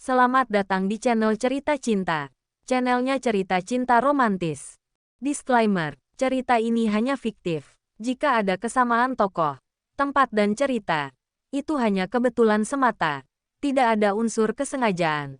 Selamat datang di channel Cerita Cinta. Channelnya cerita cinta romantis. Disclaimer, cerita ini hanya fiktif. Jika ada kesamaan tokoh, tempat dan cerita, itu hanya kebetulan semata. Tidak ada unsur kesengajaan.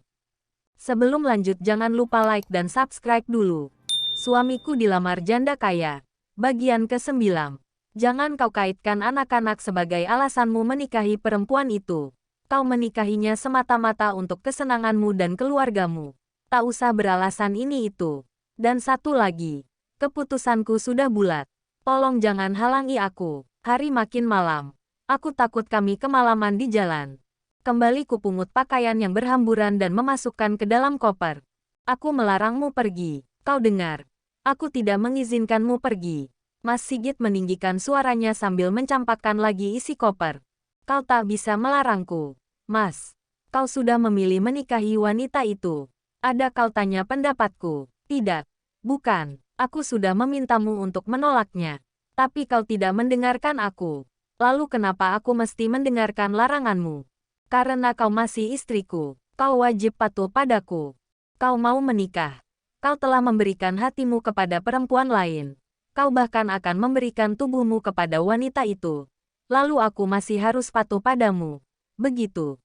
Sebelum lanjut jangan lupa like dan subscribe dulu. Suamiku dilamar janda kaya. Bagian ke-9. Jangan kau kaitkan anak-anak sebagai alasanmu menikahi perempuan itu. Kau menikahinya semata-mata untuk kesenanganmu dan keluargamu. Tak usah beralasan ini itu. Dan satu lagi, keputusanku sudah bulat. Tolong jangan halangi aku. Hari makin malam. Aku takut kami kemalaman di jalan. Kembali kupungut pakaian yang berhamburan dan memasukkan ke dalam koper. Aku melarangmu pergi. Kau dengar? Aku tidak mengizinkanmu pergi. Mas Sigit meninggikan suaranya sambil mencampakkan lagi isi koper. Kau tak bisa melarangku. Mas, kau sudah memilih menikahi wanita itu. Ada kau tanya pendapatku? Tidak. Bukan. Aku sudah memintamu untuk menolaknya. Tapi kau tidak mendengarkan aku. Lalu kenapa aku mesti mendengarkan laranganmu? Karena kau masih istriku. Kau wajib patuh padaku. Kau mau menikah. Kau telah memberikan hatimu kepada perempuan lain. Kau bahkan akan memberikan tubuhmu kepada wanita itu. Lalu aku masih harus patuh padamu. Begitu.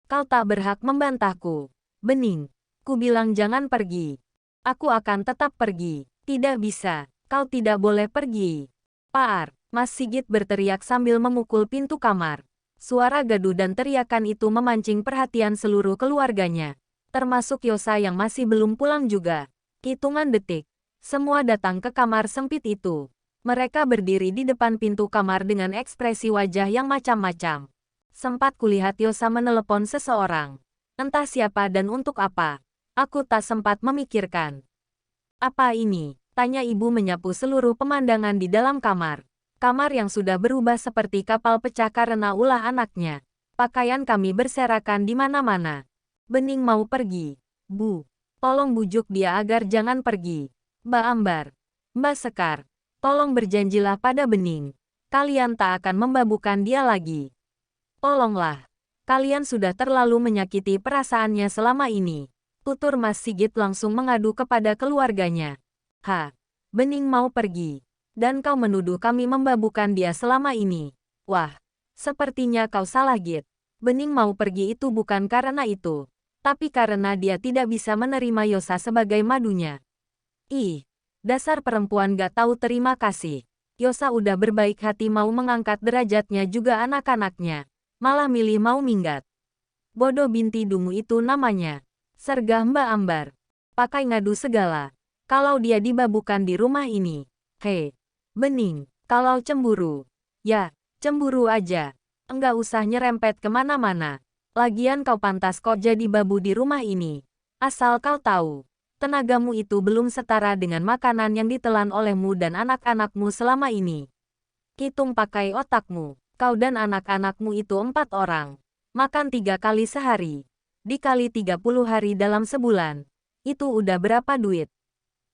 Kau tak berhak membantahku. Bening. Ku bilang jangan pergi. Aku akan tetap pergi. Tidak bisa. Kau tidak boleh pergi. Paar. Mas Sigit berteriak sambil memukul pintu kamar. Suara gaduh dan teriakan itu memancing perhatian seluruh keluarganya. Termasuk Yosa yang masih belum pulang juga. Hitungan detik. Semua datang ke kamar sempit itu. Mereka berdiri di depan pintu kamar dengan ekspresi wajah yang macam-macam. Sempat kulihat Yosa menelepon seseorang. Entah siapa dan untuk apa. Aku tak sempat memikirkan. Apa ini? Tanya ibu menyapu seluruh pemandangan di dalam kamar. Kamar yang sudah berubah seperti kapal pecah karena ulah anaknya. Pakaian kami berserakan di mana-mana. Bening mau pergi. Bu, tolong bujuk dia agar jangan pergi. Mbak Ambar, Mbak Sekar, tolong berjanjilah pada Bening. Kalian tak akan membabukan dia lagi. Tolonglah. Kalian sudah terlalu menyakiti perasaannya selama ini. Tutur Mas Sigit langsung mengadu kepada keluarganya. Bening mau pergi. Dan kau menuduh kami membabukan dia selama ini. Wah, sepertinya kau salah Git. Bening mau pergi itu bukan karena itu. Tapi karena dia tidak bisa menerima Yosa sebagai madunya. Ih, dasar perempuan gak tahu terima kasih. Yosa udah berbaik hati mau mengangkat derajatnya juga anak-anaknya. Malah milih mau minggat. Bodoh binti dungu itu namanya. Sergah Mbak Ambar. Pakai ngadu segala. Kalau dia dibabukan di rumah ini. Hei, Bening, kalau cemburu. Ya, cemburu aja. Enggak usah nyerempet kemana-mana. Lagian kau pantas kok jadi babu di rumah ini. Asal kau tahu. Tenagamu itu belum setara dengan makanan yang ditelan olehmu dan anak-anakmu selama ini. Hitung pakai otakmu. Kau dan anak-anakmu itu 4 orang. Makan 3 kali sehari. Dikali 30 hari dalam sebulan. Itu udah berapa duit?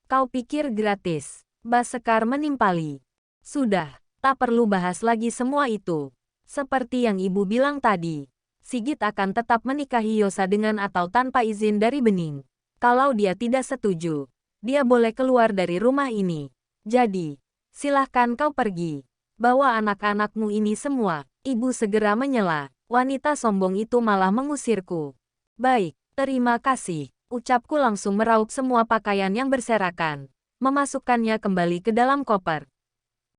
Kau pikir gratis? Mbak Sekar menimpali. Sudah, tak perlu bahas lagi semua itu. Seperti yang ibu bilang tadi. Sigit akan tetap menikahi Yosa dengan atau tanpa izin dari Bening. Kalau dia tidak setuju, dia boleh keluar dari rumah ini. Jadi, silahkan kau pergi. Bawa anak-anakmu ini semua. Ibu segera menyela. Wanita sombong itu malah mengusirku. Baik, terima kasih. Ucapku langsung meraup semua pakaian yang berserakan. Memasukkannya kembali ke dalam koper.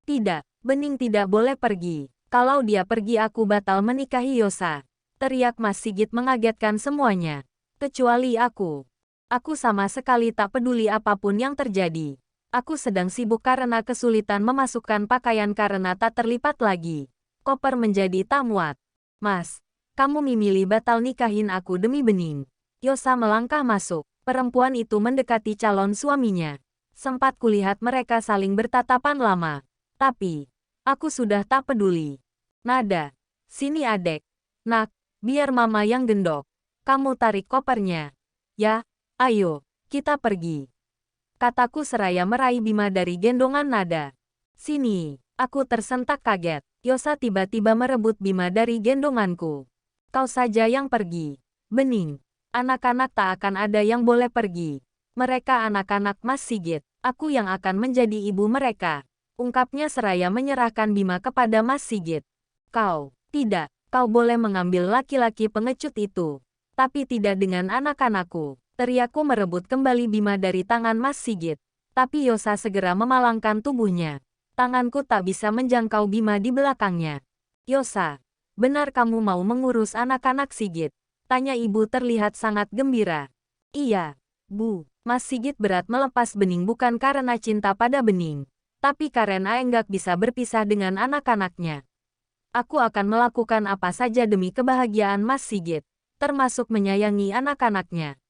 Tidak, Bening tidak boleh pergi. Kalau dia pergi aku batal menikahi Yosa. Teriak Mas Sigit mengagetkan semuanya. Kecuali aku. Aku sama sekali tak peduli apapun yang terjadi. Aku sedang sibuk karena kesulitan memasukkan pakaian karena tak terlipat lagi. Koper menjadi tak muat. Mas, kamu memilih batal nikahin aku demi Bening. Yosa melangkah masuk. Perempuan itu mendekati calon suaminya. Sempat kulihat mereka saling bertatapan lama. Tapi, aku sudah tak peduli. Nada, sini adek. Nak, biar mama yang gendok. Kamu tarik kopernya. Ya, ayo, kita pergi. Kataku seraya meraih Bima dari gendongan Nada. Sini, aku tersentak kaget. Yosa tiba-tiba merebut Bima dari gendonganku. Kau saja yang pergi. Bening, Anak-anak tak akan ada yang boleh pergi. Mereka anak-anak Mas Sigit. Aku yang akan menjadi ibu mereka. Ungkapnya seraya menyerahkan Bima kepada Mas Sigit. Kau, tidak, kau boleh mengambil laki-laki pengecut itu. Tapi tidak dengan anak-anakku. Teriakku merebut kembali Bima dari tangan Mas Sigit. Tapi Yosa segera memalangkan tubuhnya. Tanganku tak bisa menjangkau Bima di belakangnya. Yosa, benar kamu mau mengurus anak-anak Sigit? Tanya ibu terlihat sangat gembira. Iya, Bu. Mas Sigit berat melepas Bening bukan karena cinta pada Bening, tapi karena enggak bisa berpisah dengan anak-anaknya. Aku akan melakukan apa saja demi kebahagiaan Mas Sigit, termasuk menyayangi anak-anaknya.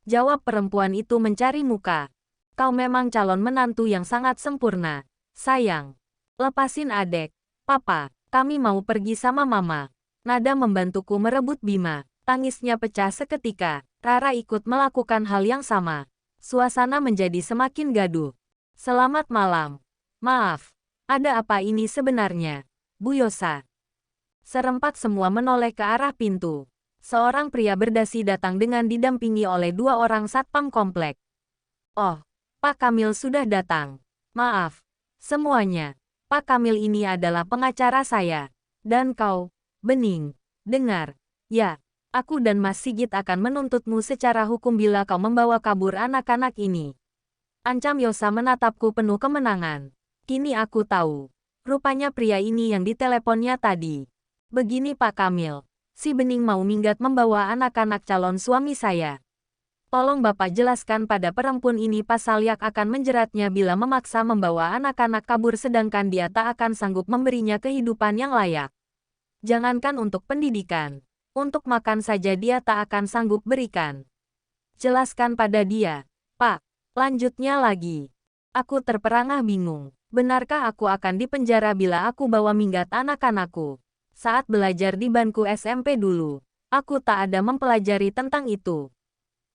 Jawab perempuan itu mencari muka. Kau memang calon menantu yang sangat sempurna. Sayang, lepasin adek. Papa, kami mau pergi sama mama. Nada membantuku merebut Bima. Tangisnya pecah seketika. Rara ikut melakukan hal yang sama. Suasana menjadi semakin gaduh. Selamat malam. Maaf, ada apa ini sebenarnya? Bu Yosa. Serempak semua menoleh ke arah pintu. Seorang pria berdasi datang dengan didampingi oleh 2 orang satpam komplek. Oh, Pak Kamil sudah datang. Maaf, semuanya. Pak Kamil ini adalah pengacara saya. Dan kau, Bening, dengar. Ya. Aku dan Mas Sigit akan menuntutmu secara hukum bila kau membawa kabur anak-anak ini. Ancam Yosa menatapku penuh kemenangan. Kini aku tahu. Rupanya pria ini yang diteleponnya tadi. Begini Pak Kamil. Si Bening mau minggat membawa anak-anak calon suami saya. Tolong Bapak jelaskan pada perempuan ini pasal yang akan menjeratnya bila memaksa membawa anak-anak kabur sedangkan dia tak akan sanggup memberinya kehidupan yang layak. Jangankan untuk pendidikan. Untuk makan saja dia tak akan sanggup berikan. Jelaskan pada dia, Pak. Lanjutnya lagi. Aku terperangah bingung. Benarkah aku akan dipenjara bila aku bawa minggat anak-anakku? Saat belajar di bangku SMP dulu, aku tak ada mempelajari tentang itu.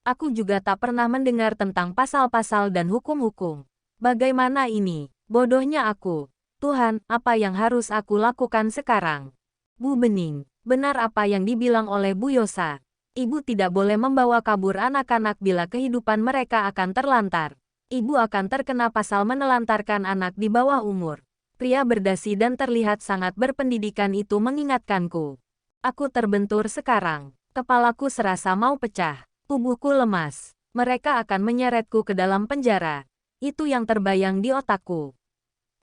Aku juga tak pernah mendengar tentang pasal-pasal dan hukum-hukum. Bagaimana ini? Bodohnya aku. Tuhan, apa yang harus aku lakukan sekarang? Bu Bening. Benar apa yang dibilang oleh Bu Yosa. Ibu tidak boleh membawa kabur anak-anak bila kehidupan mereka akan terlantar. Ibu akan terkena pasal menelantarkan anak di bawah umur. Pria berdasi dan terlihat sangat berpendidikan itu mengingatkanku. Aku terbentur sekarang. Kepalaku serasa mau pecah. Tubuhku lemas. Mereka akan menyeretku ke dalam penjara. Itu yang terbayang di otakku.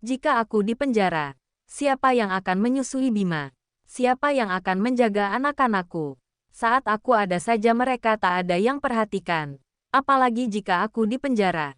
Jika aku di penjara, siapa yang akan menyusui Bima? Siapa yang akan menjaga anak-anakku? Saat aku ada saja mereka tak ada yang perhatikan. Apalagi jika aku di penjara.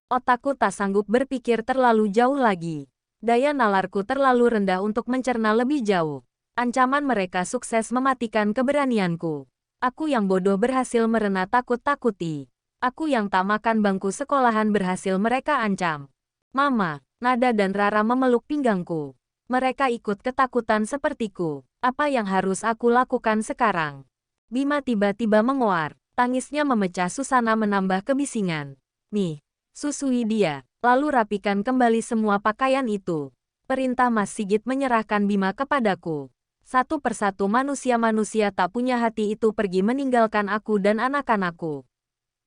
Otakku tak sanggup berpikir terlalu jauh lagi. Daya nalarku terlalu rendah untuk mencerna lebih jauh. Ancaman mereka sukses mematikan keberanianku. Aku yang bodoh berhasil merena takut-takuti. Aku yang tak makan bangku sekolahan berhasil mereka ancam. Mama, Nada dan Rara memeluk pinggangku. Mereka ikut ketakutan sepertiku. Apa yang harus aku lakukan sekarang? Bima tiba-tiba menguar. Tangisnya memecah Susana menambah kebisingan. Nih, susui dia. Lalu rapikan kembali semua pakaian itu. Perintah Mas Sigit menyerahkan Bima kepadaku. Satu persatu manusia-manusia tak punya hati itu pergi meninggalkan aku dan anak-anakku.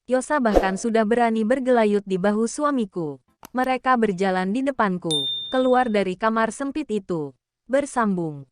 Yosa bahkan sudah berani bergelayut di bahu suamiku. Mereka berjalan di depanku. Keluar dari kamar sempit itu. Bersambung.